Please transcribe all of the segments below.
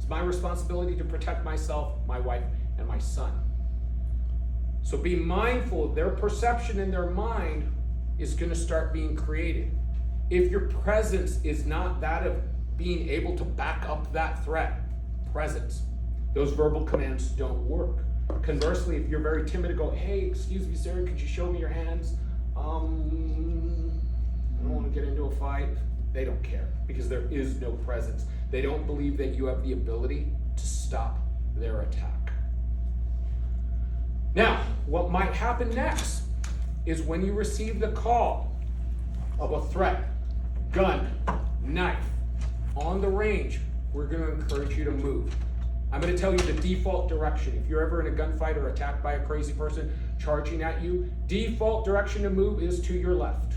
It's my responsibility to protect myself, my wife, and my son. So be mindful, their perception in their mind is going to start being created. If your presence is not that of being able to back up that threat, presence, those verbal commands don't work. Conversely, if you're very timid to go, hey, excuse me, sir, could you show me your hands? I don't want to get into a fight. They don't care because there is no presence. They don't believe that you have the ability to stop their attack. Now, what might happen next is when you receive the call of a threat, gun, knife, on the range, we're going to encourage you to move. I'm going to tell you the default direction. If you're ever in a gunfight or attacked by a crazy person charging at you, default direction to move is to your left.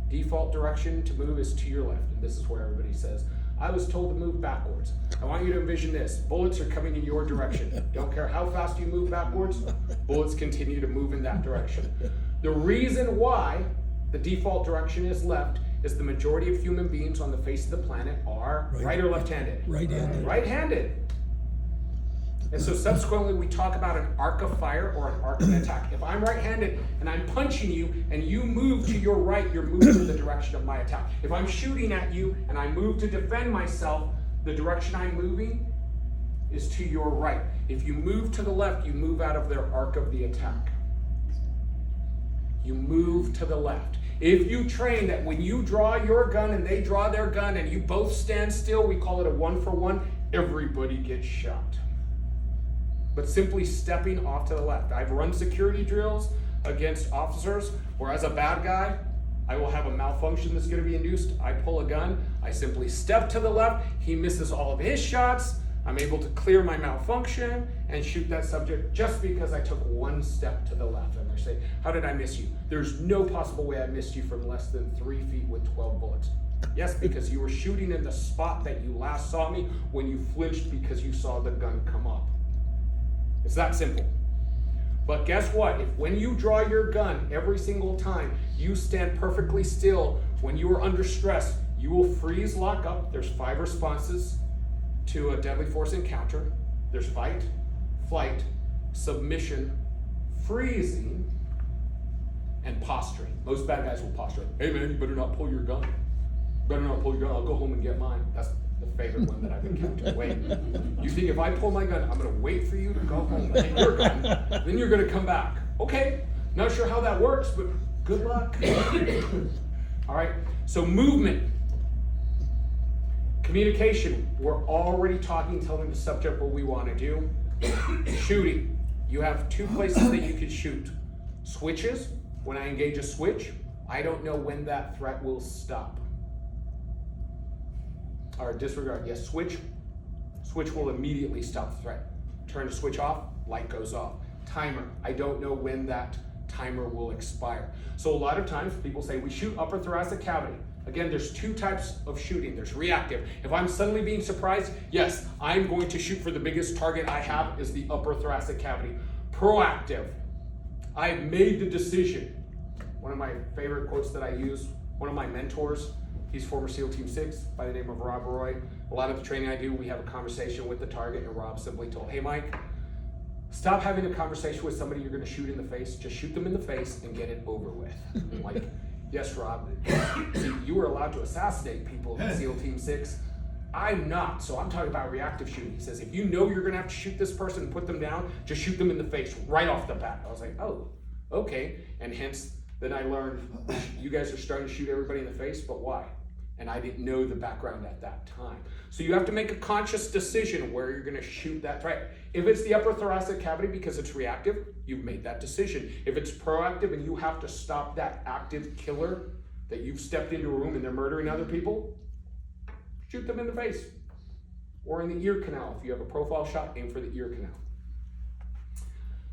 Default direction to move is to your left. And this is where everybody says, I was told to move backwards. I want you to envision this. Bullets are coming in your direction. Don't care how fast you move backwards, bullets continue to move in that direction. The reason why the default direction is left is the majority of human beings on the face of the planet are right or left-handed? Right-handed. Right-handed. And so subsequently we talk about an arc of fire or an arc of attack. If I'm right-handed and I'm punching you and you move to your right, you're moving in the direction of my attack. If I'm shooting at you and I move to defend myself, the direction I'm moving is to your right. If you move to the left, you move out of their arc of the attack. You move to the left. If you train that when you draw your gun and they draw their gun and you both stand still, we call it a 1-for-1, everybody gets shot. But simply stepping off to the left. I've run security drills against officers where as a bad guy, I will have a malfunction that's going to be induced. I pull a gun, I simply step to the left, he misses all of his shots, I'm able to clear my malfunction and shoot that subject just because I took one step to the left. And they're saying, how did I miss you? There's no possible way I missed you from less than 3 feet with 12 bullets. Yes, because you were shooting in the spot that you last saw me when you flinched because you saw the gun come up. It's that simple. But guess what? If when you draw your gun every single time, you stand perfectly still, when you are under stress, you will freeze, lock up. There's 5 responses to a deadly force encounter. There's fight, flight, submission, freezing, and posturing. Most bad guys will posture. Hey man, you better not pull your gun. You better not pull your gun. I'll go home and get mine. That's the favorite one that I've encountered. Wait, you think if I pull my gun, I'm gonna wait for you to go home and get your gun, then you're gonna come back. Okay, not sure how that works, but good luck. All right, so movement. Communication, we're already talking, telling the subject what we want to do. Shooting, you have 2 places that you can shoot. Switches, when I engage a switch, I don't know when that threat will stop. Or disregard, yes, switch will immediately stop the threat. Turn the switch off, light goes off. Timer, I don't know when that timer will expire. So a lot of times people say we shoot upper thoracic cavity. Again, there's 2 types of shooting. There's reactive. If I'm suddenly being surprised, yes, I'm going to shoot for the biggest target I have is the upper thoracic cavity. Proactive, I've made the decision. One of my favorite quotes that I use, one of my mentors, he's former SEAL Team 6 by the name of Rob Roy. A lot of the training I do, we have a conversation with the target and Rob simply told, hey Mike, stop having a conversation with somebody you're gonna shoot in the face, just shoot them in the face and get it over with. I'm like, yes, Rob, see, you were allowed to assassinate people in SEAL Team 6. I'm not, so I'm talking about reactive shooting. He says, if you know you're gonna have to shoot this person and put them down, just shoot them in the face right off the bat. I was like, oh, okay. And hence, then I learned, you guys are starting to shoot everybody in the face, but why? And I didn't know the background at that time. So you have to make a conscious decision where you're gonna shoot that threat. If it's the upper thoracic cavity because it's reactive, you've made that decision. If it's proactive and you have to stop that active killer that you've stepped into a room and they're murdering other people, shoot them in the face or in the ear canal. If you have a profile shot, aim for the ear canal.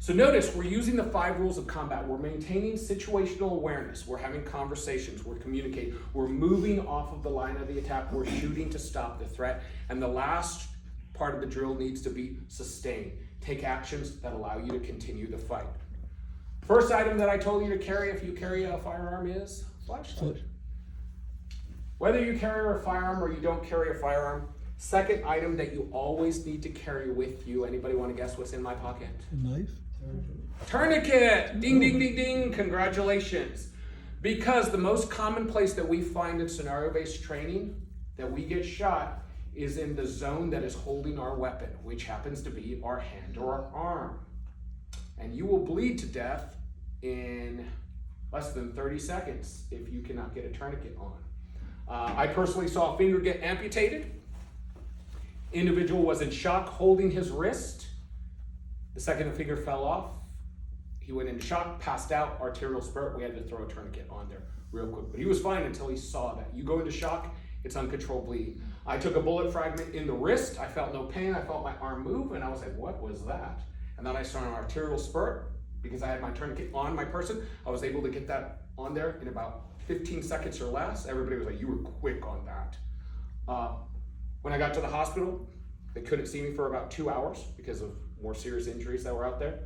So notice we're using the 5 rules of combat. We're maintaining situational awareness. We're having conversations. We're communicating. We're moving off of the line of the attack. We're shooting to stop the threat. And the last part of the drill needs to be sustain. Take actions that allow you to continue the fight. First item that I told you to carry if you carry a firearm is flashlight. Whether you carry a firearm or you don't carry a firearm, Second item that you always need to carry with you. Anybody want to guess what's in my pocket? A knife? Tourniquet! Ding, ding, ding, ding. Congratulations. Because the most common place that we find in scenario-based training that we get shot is in the zone that is holding our weapon, which happens to be our hand or our arm. And you will bleed to death in less than 30 seconds if you cannot get a tourniquet on. I personally saw a finger get amputated. Individual was in shock holding his wrist. The second the finger fell off, he went into shock, passed out, arterial spurt. We had to throw a tourniquet on there real quick. But he was fine until he saw that. You go into shock, it's uncontrolled bleeding. I took a bullet fragment in the wrist. I felt no pain. I felt my arm move, and I was like, what was that? And then I saw an arterial spurt. Because I had my tourniquet on my person, I was able to get that on there in about 15 seconds or less. Everybody was like, you were quick on that. When I got to the hospital, they couldn't see me for about 2 hours because of more serious injuries that were out there.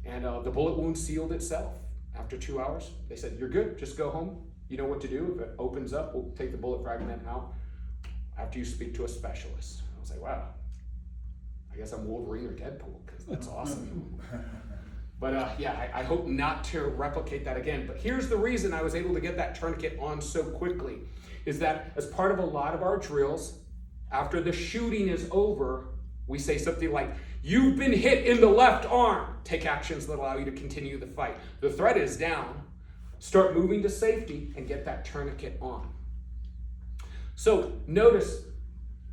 And the bullet wound sealed itself after 2 hours. They said, you're good, just go home. You know what to do. If it opens up, we'll take the bullet fragment out after you speak to a specialist. I was like, wow, I guess I'm Wolverine or Deadpool, because that's awesome. But yeah, I hope not to replicate that again. But here's the reason I was able to get that tourniquet on so quickly, is that as part of a lot of our drills, after the shooting is over, we say something like, you've been hit in the left arm. Take actions that allow you to continue the fight. The threat is down. Start moving to safety and get that tourniquet on. So notice,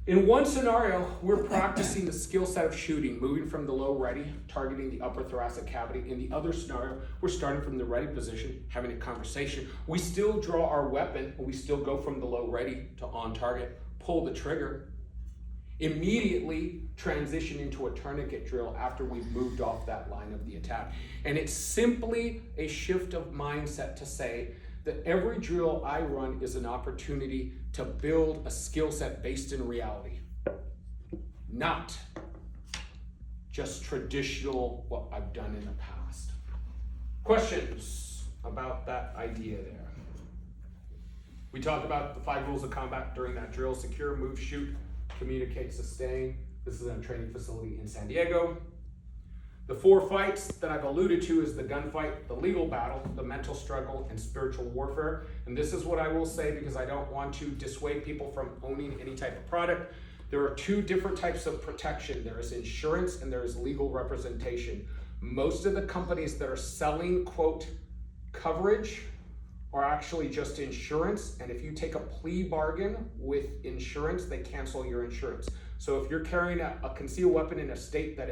in one scenario, we're practicing the skill set of shooting, moving from the low ready, targeting the upper thoracic cavity. In the other scenario, we're starting from the ready position, having a conversation. We still draw our weapon, and we still go from the low ready to on target, pull the trigger, immediately transition into a tourniquet drill after we've moved off that line of the attack. And it's simply a shift of mindset to say that every drill I run is an opportunity to build a skill set based in reality, not just traditional what I've done in the past. Questions about that idea there? We talked about the 5 rules of combat during that drill: secure, move, shoot, communicate, sustain. This is in a training facility in San Diego. The 4 fights that I've alluded to is the gunfight, the legal battle, the mental struggle, and spiritual warfare. And this is what I will say, because I don't want to dissuade people from owning any type of product. There are 2 different types of protection. There is insurance and there is legal representation. Most of the companies that are selling, quote, coverage are actually just insurance. And if you take a plea bargain with insurance, they cancel your insurance. So if you're carrying a concealed weapon in a state that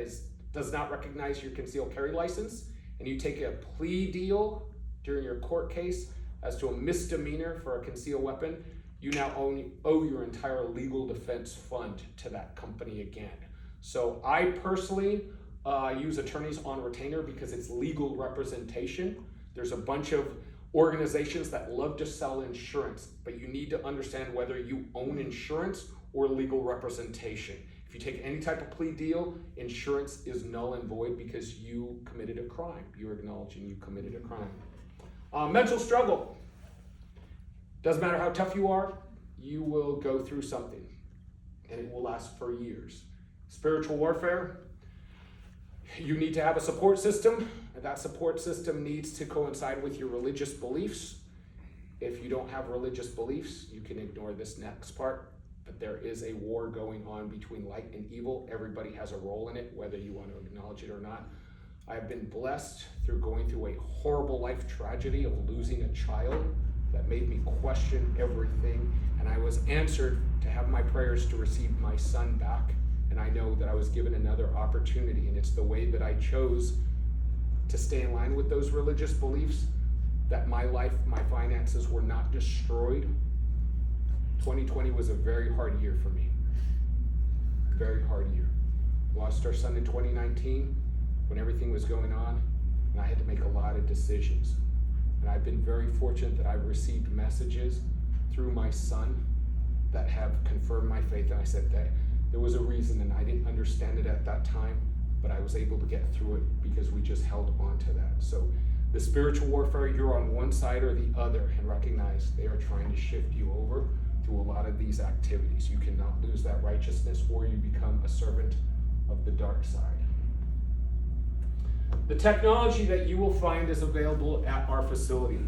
does not recognize your concealed carry license, and you take a plea deal during your court case as to a misdemeanor for a concealed weapon, you now owe your entire legal defense fund to that company again. So I personally use attorneys on retainer because it's legal representation. There's a bunch of organizations that love to sell insurance, but you need to understand whether you own insurance or legal representation. If you take any type of plea deal, insurance is null and void because you committed a crime. You're acknowledging you committed a crime. Mental struggle. Doesn't matter how tough you are, you will go through something, and it will last for years. Spiritual warfare. You need to have a support system, and that support system needs to coincide with your religious beliefs. If you don't have religious beliefs, you can ignore this next part. But there is a war going on between light and evil. Everybody has a role in it, whether you want to acknowledge it or not. I've been blessed through going through a horrible life tragedy of losing a child that made me question everything. And I was answered to have my prayers to receive my son back. And I know that I was given another opportunity. And it's the way that I chose to stay in line with those religious beliefs that my life, my finances were not destroyed. 2020 was a very hard year for me. Very hard year. Lost our son in 2019 when everything was going on, and I had to make a lot of decisions. And I've been very fortunate that I've received messages through my son that have confirmed my faith. And I said that there was a reason, and I didn't understand it at that time, but I was able to get through it because we just held on to that. So the spiritual warfare, you're on one side or the other, and recognize they are trying to shift you over do a lot of these activities. You cannot lose that righteousness or you become a servant of the dark side. The technology that you will find is available at our facility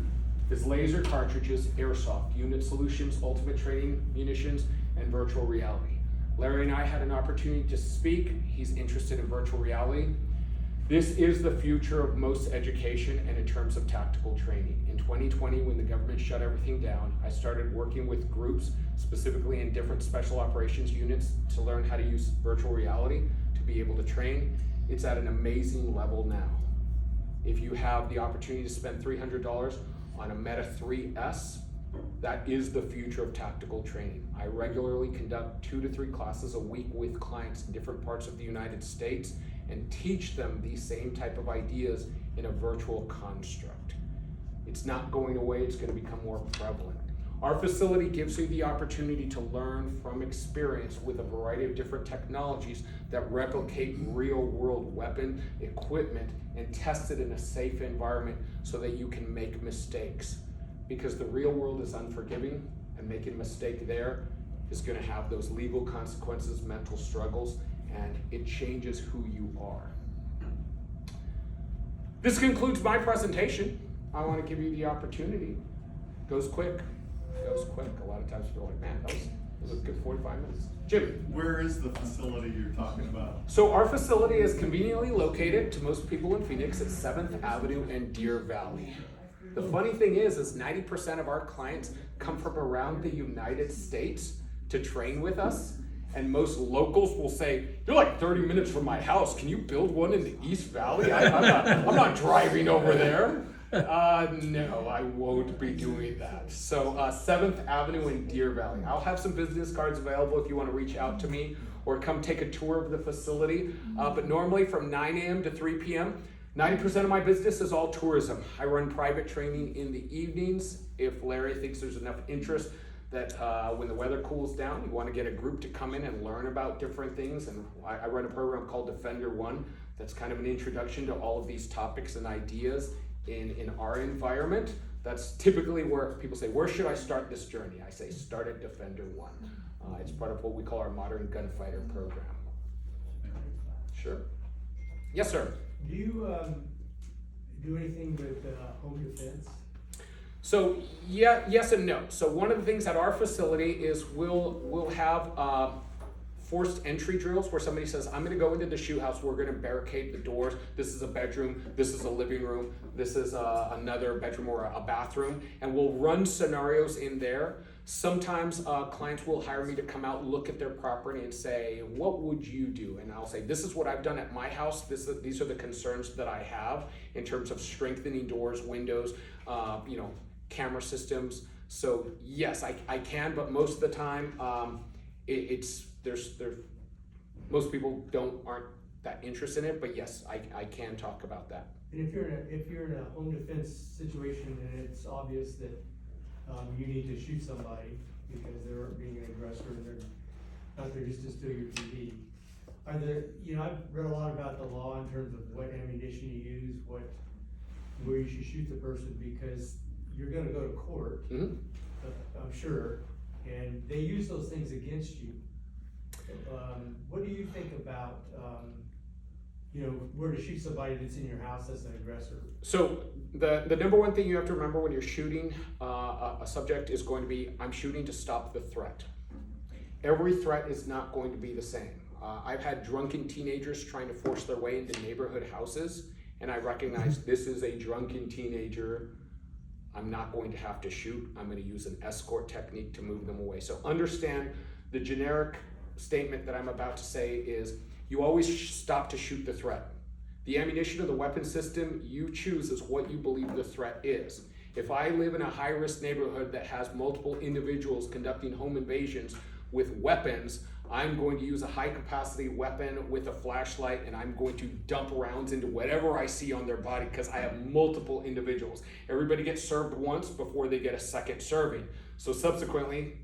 is laser cartridges, airsoft, unit solutions, ultimate training munitions, and virtual reality. Larry and I had an opportunity to speak. He's interested in virtual reality. This is the future of most education and in terms of tactical training. In 2020, when the government shut everything down, I started working with groups, specifically in different special operations units, to learn how to use virtual reality to be able to train. It's at an amazing level now. If you have the opportunity to spend $300 on a Meta 3S, that is the future of tactical training. I regularly conduct 2 to 3 classes a week with clients in different parts of the United States and teach them these same type of ideas in a virtual construct. It's not going away, it's going to become more prevalent. Our facility gives you the opportunity to learn from experience with a variety of different technologies that replicate real-world weapon equipment and test it in a safe environment so that you can make mistakes. Because the real world is unforgiving, and making a mistake there is going to have those legal consequences, mental struggles, and it changes who you are. This concludes my presentation. I want to give you the opportunity. Goes quick. A lot of times people are like, man, that was a good 45 minutes. Jim. Where is the facility you're talking about? So our facility is conveniently located to most people in Phoenix at 7th Avenue and Deer Valley. The funny thing is 90% of our clients come from around the United States to train with us. And most locals will say, you're like 30 minutes from my house. Can you build one in the East Valley? I'm not driving over there. No, I won't be doing that. So 7th Avenue in Deer Valley. I'll have some business cards available if you want to reach out to me or come take a tour of the facility. But normally from 9 a.m. to 3 p.m., 90% of my business is all tourism. I run private training in the evenings. If Larry thinks there's enough interest that when the weather cools down, you want to get a group to come in and learn about different things. And I run a program called Defender One that's kind of an introduction to all of these topics and ideas in our environment. That's typically where people say, where should I start this journey? I say, start at Defender One. It's part of what we call our modern gunfighter program. Sure. Yes, sir. Do you do anything with home defense? So yeah, yes and no. So one of the things at our facility is we'll have forced entry drills where somebody says, I'm going to go into the shoot house, we're going to barricade the doors. This is a bedroom, this is a living room, this is another bedroom or a bathroom, and we'll run scenarios in there. Sometimes clients will hire me to come out, look at their property and say, what would you do? And I'll say, this is what I've done at my house. These are the concerns that I have in terms of strengthening doors, windows, camera systems. So yes, I can, but most of the time, most people aren't that interested in it, but yes, I can talk about that. And if you're in a home defense situation and it's obvious that you need to shoot somebody because they're being an aggressor and they're not there just to steal your TV. I've read a lot about the law in terms of what ammunition you use, where you should shoot the person, because you're going to go to court, Mm-hmm. I'm sure, and they use those things against you. What do you think about where to shoot somebody that's in your house as an aggressor? So the number one thing you have to remember when you're shooting a subject is going to be, I'm shooting to stop the threat. Every threat is not going to be the same. I've had drunken teenagers trying to force their way into neighborhood houses, and I recognize this is a drunken teenager. I'm not going to have to shoot. I'm going to use an escort technique to move them away. So understand the generic statement that I'm about to say is, you always stop to shoot the threat. The ammunition of the weapon system you choose is what you believe the threat is. If I live in a high-risk neighborhood that has multiple individuals conducting home invasions with weapons, I'm going to use a high-capacity weapon with a flashlight, and I'm going to dump rounds into whatever I see on their body because I have multiple individuals. Everybody gets served once before they get a second serving. So subsequently,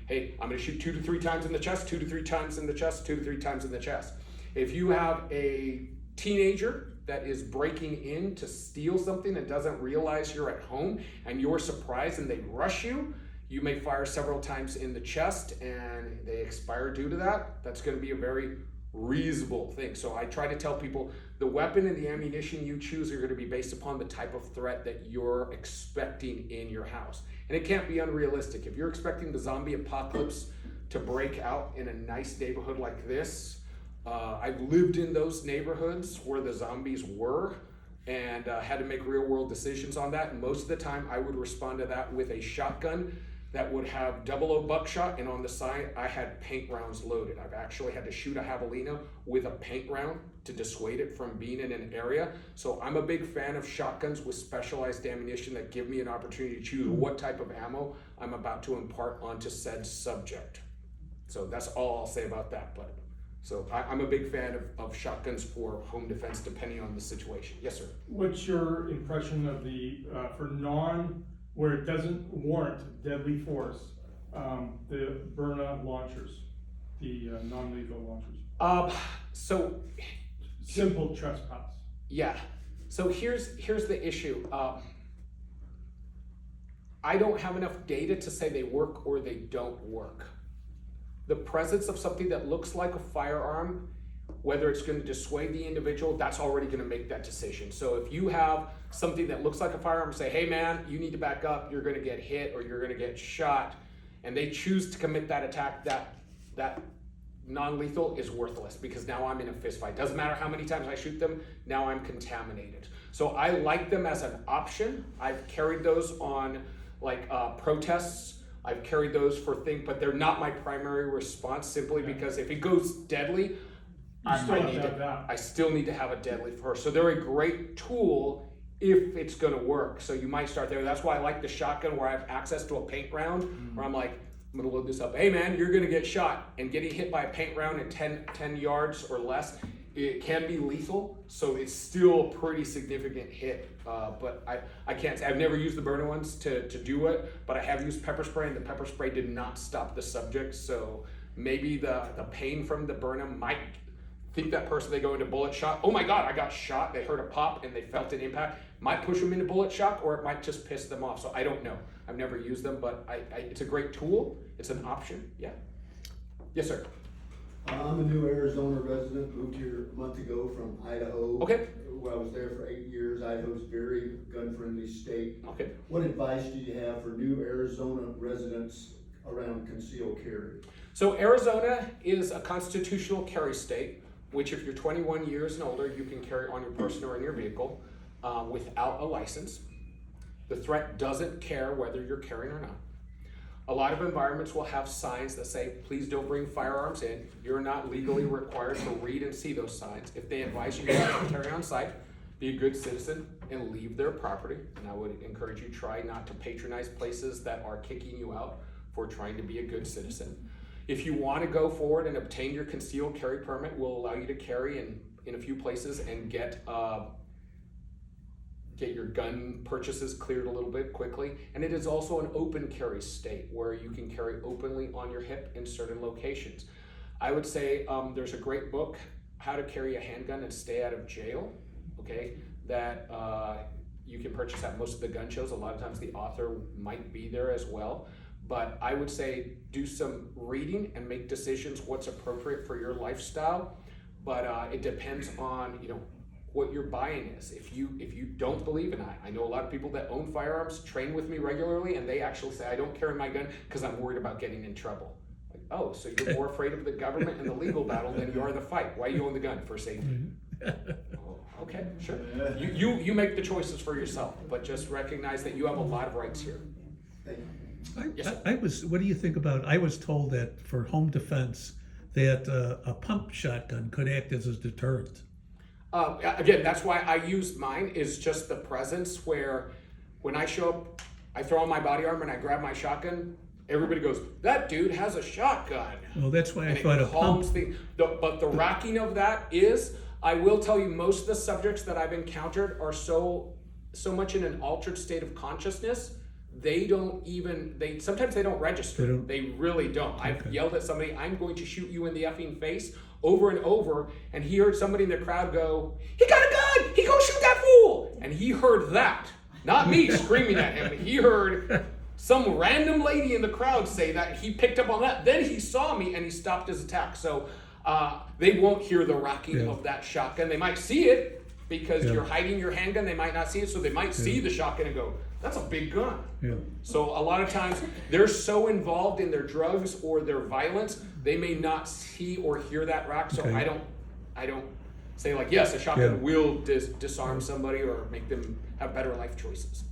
hey, I'm going to shoot 2 to 3 times in the chest, 2 to 3 times in the chest, 2 to 3 times in the chest. If you have a teenager that is breaking in to steal something and doesn't realize you're at home and you're surprised and they rush you, You may fire several times in the chest and they expire due to that. That's going to be a very reasonable thing. So I try to tell people the weapon and the ammunition you choose are going to be based upon the type of threat that you're expecting in your house. And it can't be unrealistic. If you're expecting the zombie apocalypse to break out in a nice neighborhood like this, I've lived in those neighborhoods where the zombies were and had to make real world decisions on that. And most of the time I would respond to that with a shotgun that would have 00 buckshot, and on the side I had paint rounds loaded. I've actually had to shoot a javelina with a paint round to dissuade it from being in an area. So I'm a big fan of shotguns with specialized ammunition that give me an opportunity to choose what type of ammo I'm about to impart onto said subject. So that's all I'll say about that. But so I'm a big fan of shotguns for home defense depending on the situation. Yes, sir. What's your impression of the, for where it doesn't warrant deadly force, the Byrna launchers, the non-lethal launchers? So Simple trespass. yeah. So here's the issue. I don't have enough data to say they work or they don't work. The presence of something that looks like a firearm, whether it's going to dissuade the individual, that's already going to make that decision. So if you have something that looks like a firearm, say, hey man, you need to back up, you're going to get hit or you're going to get shot, and they choose to commit that attack, that non-lethal is worthless because now I'm in a fist fight. Doesn't matter how many times I shoot them, now I'm contaminated. So I like them as an option. I've carried those on like protests. I've carried those for things, but they're not my primary response simply because if it goes deadly, I still need to have a deadly first. So they're a great tool if it's going to work. So you might start there. That's why I like the shotgun where I have access to a paint round where I'm like, I'm going to load this up. Hey man, you're going to get shot, and getting hit by a paint round at 10 yards or less, it can be lethal. So it's still a pretty significant hit. But I can't say, I've never used the Byrna ones to do it, but I have used pepper spray, and the pepper spray did not stop the subject. So maybe the pain from the Byrna might think that person, they go into bullet shock. Oh my God, I got shot. They heard a pop and they felt an impact. Might push them into bullet shock, or it might just piss them off. So I don't know. I've never used them, but it's a great tool. It's an option. Yeah. Yes, sir. I'm a new Arizona resident, moved here a month ago from Idaho. Okay. Where I was there for 8 years. Idaho's a very gun-friendly state. Okay. What advice do you have for new Arizona residents around concealed carry? So Arizona is a constitutional carry state, which if you're 21 years and older, you can carry on your person or in your vehicle without a license. The threat doesn't care whether you're carrying or not. A lot of environments will have signs that say, please don't bring firearms in. You're not legally required to read and see those signs. If they advise you not to carry on site, be a good citizen and leave their property. And I would encourage you, try not to patronize places that are kicking you out for trying to be a good citizen. If you want to go forward and obtain your concealed carry permit, will allow you to carry in a few places and get your gun purchases cleared a little bit quickly. And it is also an open carry state where you can carry openly on your hip in certain locations. I would say there's a great book, How to Carry a Handgun and Stay Out of Jail, okay, that you can purchase at most of the gun shows. A lot of times the author might be there as well. But I would say do some reading and make decisions what's appropriate for your lifestyle. But it depends on, what your buying is. If you don't believe, and I know a lot of people that own firearms, train with me regularly, and they actually say, I don't carry my gun because I'm worried about getting in trouble. Like, oh, so you're more afraid of the government and the legal battle than you are the fight. Why do you own the gun? For safety. Oh, okay, sure. You make the choices for yourself, but just recognize that you have a lot of rights here. Thank you. What do you think about, I was told that for home defense, that a pump shotgun could act as a deterrent. Again, that's why I use mine, is just the presence where when I show up, I throw on my body armor and I grab my shotgun, everybody goes, that dude has a shotgun. Well, that's why I And thought it a pump. calms but the rocking of that is, I will tell you, most of the subjects that I've encountered are so much in an altered state of consciousness, sometimes they don't register. They really don't. I've yelled at somebody, I'm going to shoot you in the effing face, over and over, and he heard somebody in the crowd go, he got a gun, he go shoot that fool. And he heard that, not me screaming at him. He heard, some random lady in the crowd say that he picked up on that. Then he saw me and he stopped his attack. So they won't hear the rocking Yeah. of that shotgun. They might see it because Yeah. you're hiding your handgun. They might not see it, so they might see the shotgun and go, "That's a big gun." Yeah. So a lot of times they're so involved in their drugs or their violence, they may not see or hear that rock. So Okay. I don't say like, yes, a shotgun Yeah. will disarm somebody or make them have better life choices.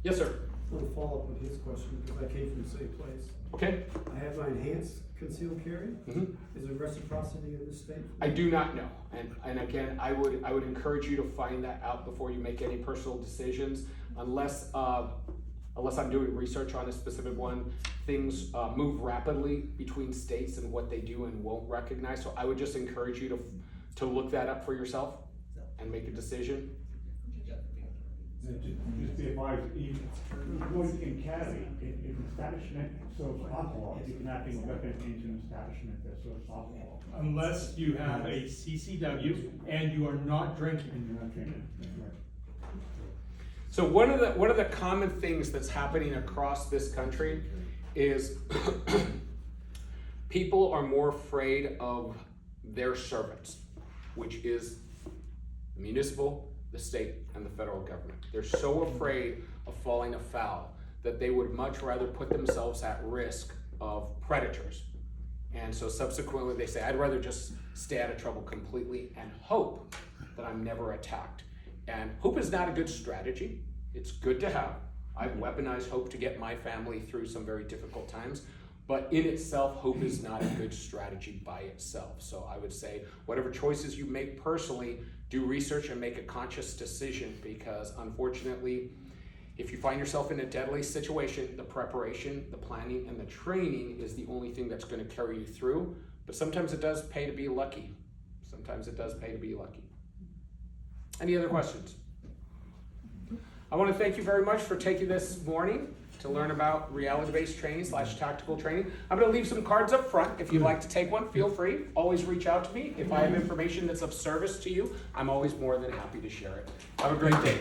Yes, sir. I want to follow up with his question because I came from the same place. Okay. I have my enhanced concealed carry. Mhm. Is there reciprocity in this state? I do not know, and again, I would encourage you to find that out before you make any personal decisions, unless I'm doing research on a specific one. Things move rapidly between states and what they do and won't recognize. So I would just encourage you to look that up for yourself and make a decision. Just be advised, what you can carry in establishment serves alcohol, you can have a weapon into an establishment that serves alcohol. Unless you have a CCW and you are not drinking. And you're not drinking, that's right. So one of the common things that's happening across this country is people are more afraid of their servants, which is the municipal, the state, and the federal government. They're so afraid of falling afoul that they would much rather put themselves at risk of predators. And so subsequently they say, I'd rather just stay out of trouble completely and hope that I'm never attacked. And hope is not a good strategy. It's good to have. I've weaponized hope to get my family through some very difficult times, but in itself, hope is not a good strategy by itself. So I would say, whatever choices you make personally, do research and make a conscious decision, because unfortunately, if you find yourself in a deadly situation, the preparation, the planning, and the training is the only thing that's going to carry you through. But sometimes it does pay to be lucky. Sometimes it does pay to be lucky. Any other questions? I want to thank you very much for taking this morning to learn about reality-based training / tactical training. I'm going to leave some cards up front. If you'd like to take one, feel free. Always reach out to me. If I have information that's of service to you, I'm always more than happy to share it. Have a great day.